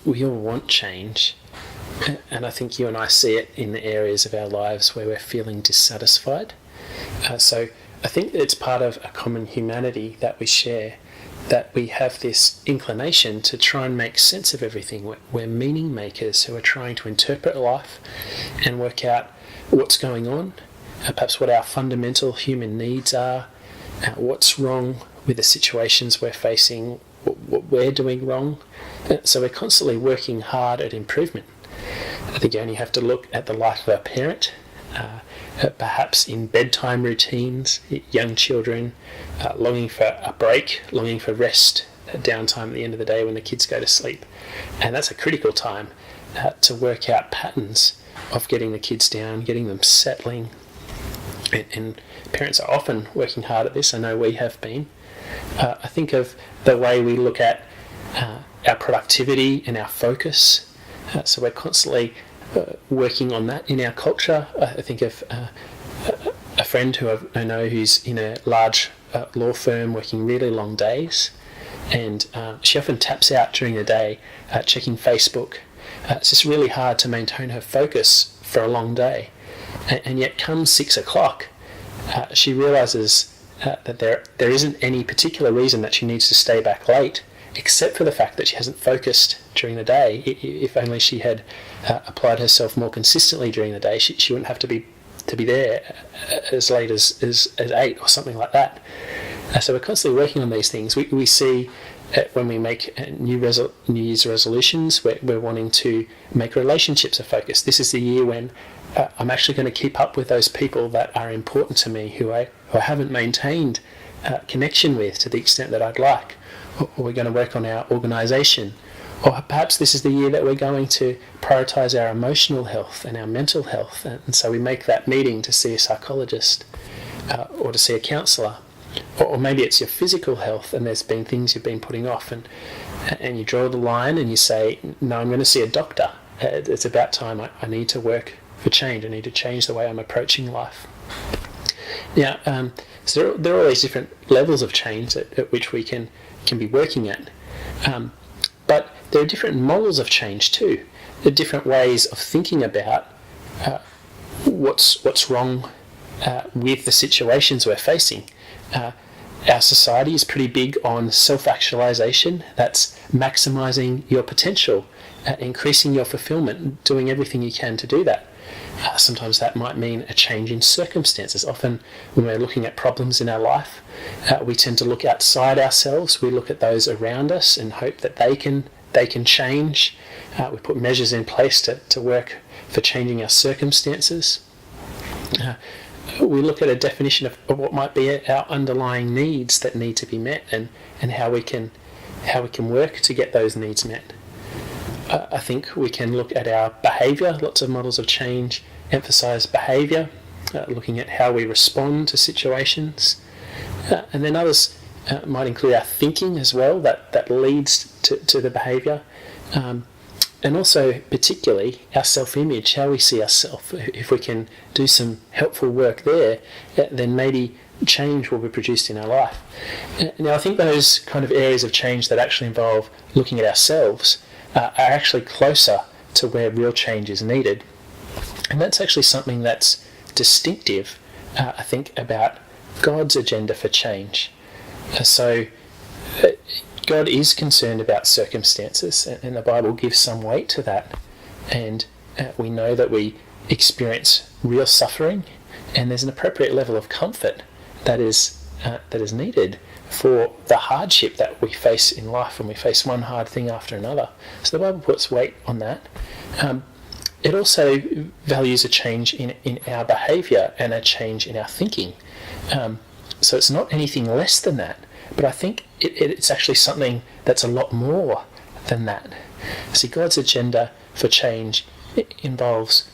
we all want change, and I think you and I see it in the areas of our lives where we're feeling dissatisfied. So I think it's part of a common humanity that we share, that we have this inclination to try and make sense of everything. We're meaning makers who are trying to interpret life and work out what's going on, perhaps what our fundamental human needs are, what's wrong with the situations we're facing, what we're doing wrong. So we're constantly working hard at improvement. I think you only have to look at the life of a parent, perhaps in bedtime routines, young children longing for a break, longing for rest, downtime at the end of the day when the kids go to sleep. And that's a critical time to work out patterns of getting the kids down, getting them settling. And parents are often working hard at this. I know we have been. I think of the way we look at our productivity and our focus. So we're constantly working on that in our culture. I think of a friend who I know who's in a large law firm working really long days, and she often taps out during the day checking Facebook. It's just really hard to maintain her focus for a long day, and yet come 6 o'clock she realises that there isn't any particular reason that she needs to stay back late, except for the fact that she hasn't focused during the day. If only she had applied herself more consistently during the day, she wouldn't have to be there as late as 8 or something like that. So we're constantly working on these things. We see when we make New Year's resolutions, we're wanting to make relationships a focus. This is the year when I'm actually going to keep up with those people that are important to me, who I haven't maintained connection with to the extent that I'd like. Or we're going to work on our organisation. Or perhaps this is the year that we're going to prioritise our emotional health and our mental health. And so we make that meeting to see a psychologist or to see a counsellor. Or maybe it's your physical health and there's been things you've been putting off, and you draw the line and you say, no, I'm going to see a doctor. It's about time. I need to work for change. I need to change the way I'm approaching life. Now, so there are all these different levels of change at which we can be working at. But there are different models of change too. There are different ways of thinking about what's wrong with the situations we're facing. Our society is pretty big on self-actualization. That's maximising your potential, increasing your fulfilment, doing everything you can to do that. Sometimes that might mean a change in circumstances. Often when we're looking at problems in our life, we tend to look outside ourselves. We look at those around us and hope that they can change. We put measures in place to work for changing our circumstances. We look at a definition of what might be our underlying needs that need to be met, and how we can work to get those needs met. I think we can look at our behaviour. Lots of models of change emphasise behaviour, looking at how we respond to situations. And then others might include our thinking as well, that leads to the behaviour. And also, particularly, our self-image, how we see ourselves. If we can do some helpful work there, then maybe change will be produced in our life. Now, I think those kind of areas of change that actually involve looking at ourselves are actually closer to where real change is needed. And that's actually something that's distinctive, I think, about God's agenda for change. So God is concerned about circumstances, and the Bible gives some weight to that. And we know that we experience real suffering, and there's an appropriate level of comfort that is needed for the hardship that we face in life when we face one hard thing after another. So the Bible puts weight on that. It also values a change in our behaviour and a change in our thinking. So it's not anything less than that, but I think it's actually something that's a lot more than that. See, God's agenda for change involves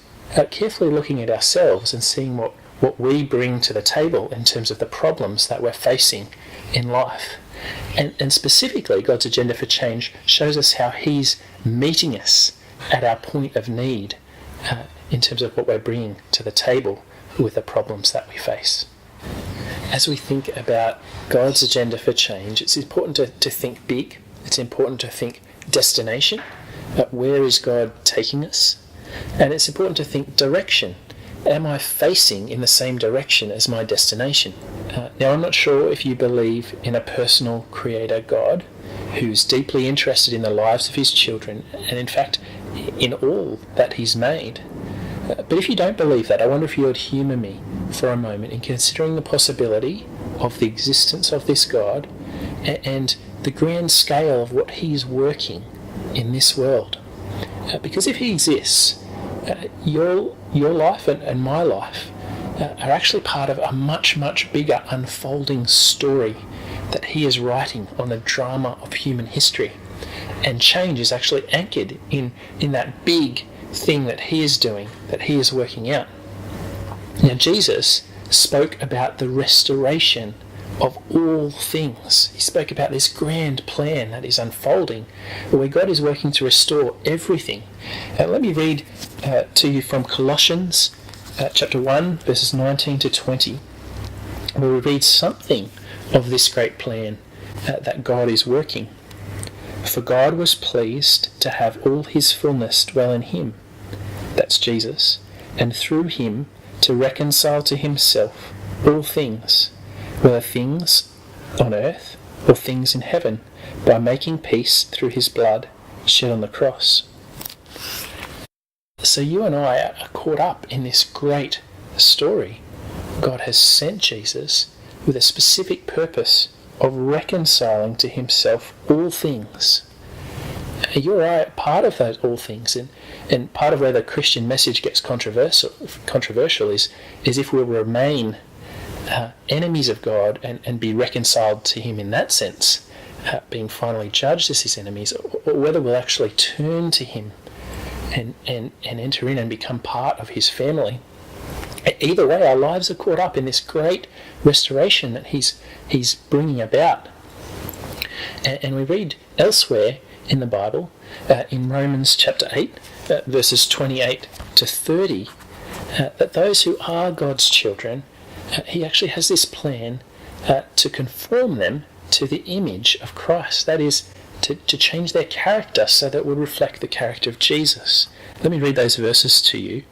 carefully looking at ourselves and seeing what we bring to the table in terms of the problems that we're facing in life. And specifically, God's agenda for change shows us how He's meeting us at our point of need in terms of what we're bringing to the table with the problems that we face. As we think about God's agenda for change, it's important to think big. It's important to think destination. where is God taking us? And it's important to think direction. Am I facing in the same direction as my destination? Now, I'm not sure if you believe in a personal creator God who's deeply interested in the lives of his children and, in fact, in all that he's made. But if you don't believe that, I wonder if you would humour me for a moment in considering the possibility of the existence of this God and the grand scale of what he's working in this world. Because if he exists, your life and my life are actually part of a much, much bigger unfolding story that he is writing on the drama of human history. And change is actually anchored in that big thing that he is doing, that he is working out. Now, Jesus spoke about the restoration of all things. He spoke about this grand plan that is unfolding, where God is working to restore everything. Let me read to you from Colossians chapter 1, verses 19 to 20, where we read something of this great plan that God is working. For God was pleased to have all his fullness dwell in him, that's Jesus, and through him to reconcile to himself all things, whether things on earth or things in heaven, by making peace through his blood shed on the cross. So you and I are caught up in this great story. God has sent Jesus with a specific purpose of reconciling to himself all things. You and I are part of those all things, and part of where the Christian message gets controversial is if we'll remain enemies of God and be reconciled to him in that sense, being finally judged as his enemies, or whether we'll actually turn to him and enter in and become part of his family. Either way, our lives are caught up in this great restoration that he's bringing about. And we read elsewhere in the Bible, in Romans chapter 8, verses 28 to 30, that those who are God's children, he actually has this plan to conform them to the image of Christ. That is, to change their character so that it will reflect the character of Jesus. Let me read those verses to you.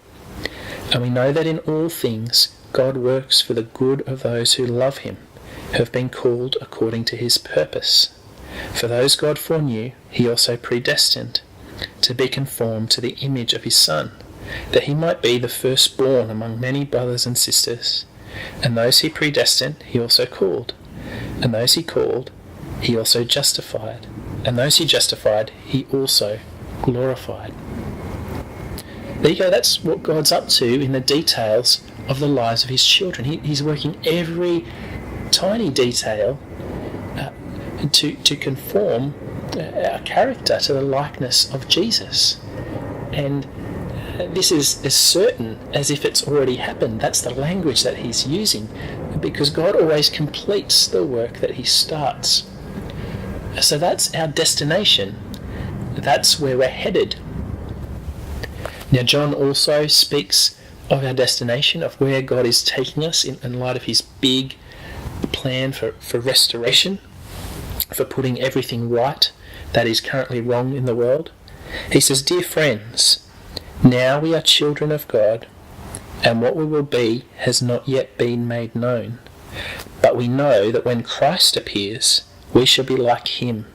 And we know that in all things God works for the good of those who love him, who have been called according to his purpose. For those God foreknew, he also predestined to be conformed to the image of his Son, that he might be the firstborn among many brothers and sisters. And those he predestined, he also called. And those he called, he also justified. And those he justified, he also glorified. There you go, that's what God's up to in the details of the lives of his children. He's working every tiny detail to conform our character to the likeness of Jesus. And this is as certain as if it's already happened. That's the language that he's using, because God always completes the work that he starts. So that's our destination. That's where we're headed. Now, John also speaks of our destination, of where God is taking us in light of his big plan for restoration, for putting everything right that is currently wrong in the world. He says, "Dear friends, now we are children of God, and what we will be has not yet been made known. But we know that when Christ appears, we shall be like him,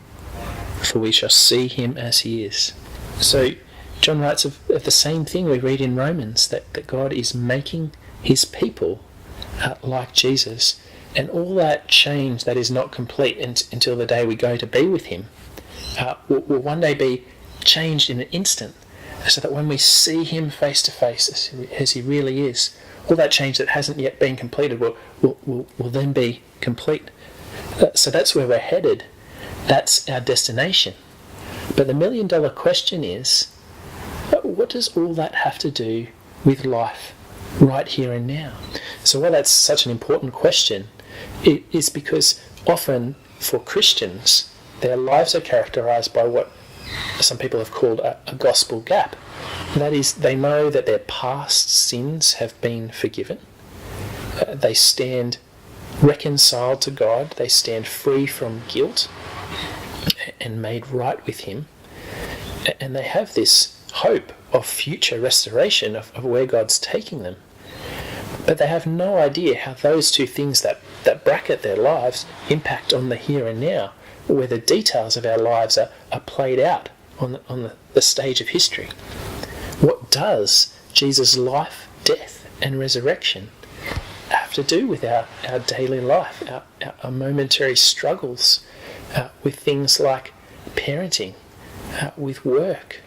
for we shall see him as he is." So John writes of the same thing we read in Romans, that God is making his people like Jesus, and all that change that is not complete until the day we go to be with him will one day be changed in an instant, so that when we see him face to face as he really is, all that change that hasn't yet been completed will then be complete. So that's where we're headed. That's our destination. But the million-dollar question is, what does all that have to do with life right here and now? So why that's such an important question is because often for Christians, their lives are characterised by what some people have called a gospel gap. That is, they know that their past sins have been forgiven. They stand reconciled to God. They stand free from guilt and made right with him. And they have this hope of future restoration of where God's taking them. But they have no idea how those two things that bracket their lives impact on the here and now, where the details of our lives are played out on the stage of history. What does Jesus' life, death and resurrection have to do with our daily life, our momentary struggles with things like parenting, with work,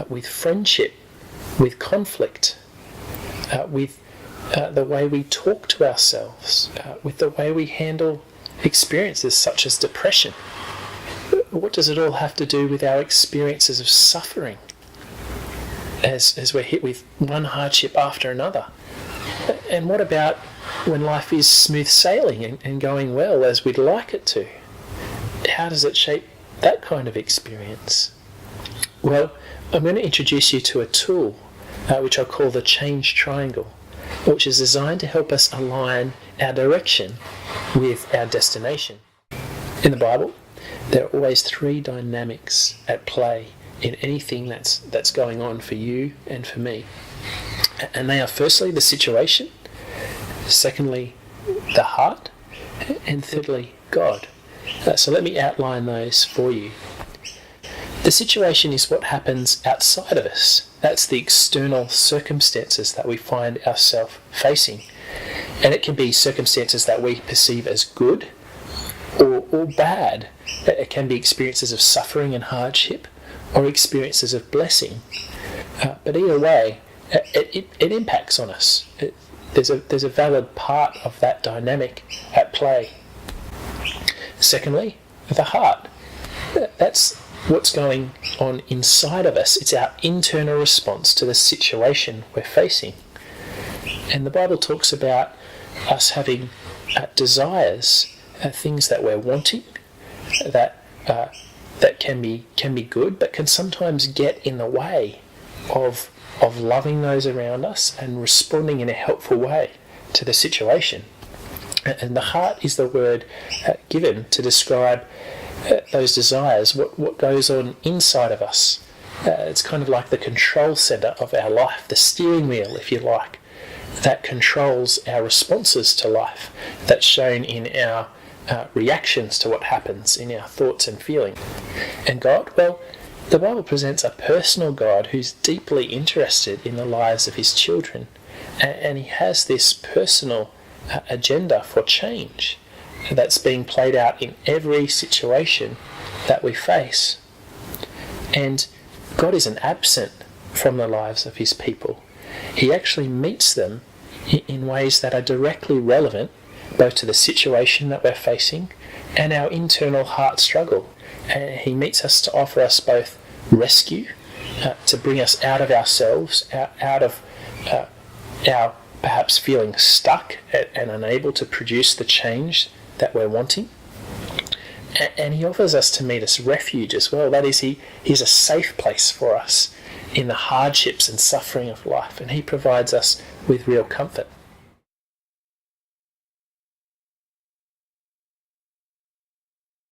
with friendship, with conflict, with the way we talk to ourselves, with the way we handle experiences such as depression? What does it all have to do with our experiences of suffering as we're hit with one hardship after another? And what about when life is smooth sailing and going well as we'd like it to? How does it shape that kind of experience? Well, I'm going to introduce you to a tool which I call the change triangle, which is designed to help us align our direction with our destination. In the Bible, there are always three dynamics at play in anything that's going on for you and for me. And they are firstly the situation, secondly the heart, and thirdly God. So let me outline those for you. The situation is what happens outside of us. That's the external circumstances that we find ourselves facing. And it can be circumstances that we perceive as good or bad. It can be experiences of suffering and hardship or experiences of blessing. But either way, it impacts on us. There's a valid part of that dynamic at play. Secondly, the heart. That's what's going on inside of us. It's our internal response to the situation we're facing. And the Bible talks about us having desires, things that we're wanting, that can be good, but can sometimes get in the way of loving those around us and responding in a helpful way to the situation. And the heart is the word given to describe those desires, what goes on inside of us. It's kind of like the control centre of our life, the steering wheel, if you like, that controls our responses to life, that's shown in our reactions to what happens, in our thoughts and feelings. And God, well, the Bible presents a personal God who's deeply interested in the lives of his children, and he has this personal agenda for change that's being played out in every situation that we face. And God isn't absent from the lives of his people. He actually meets them in ways that are directly relevant both to the situation that we're facing and our internal heart struggle. And he meets us to offer us both rescue, to bring us out of ourselves, out of our perhaps feeling stuck and unable to produce the change that we're wanting. And he offers us to meet us refuge as well. That is, he's a safe place for us in the hardships and suffering of life, and he provides us with real comfort.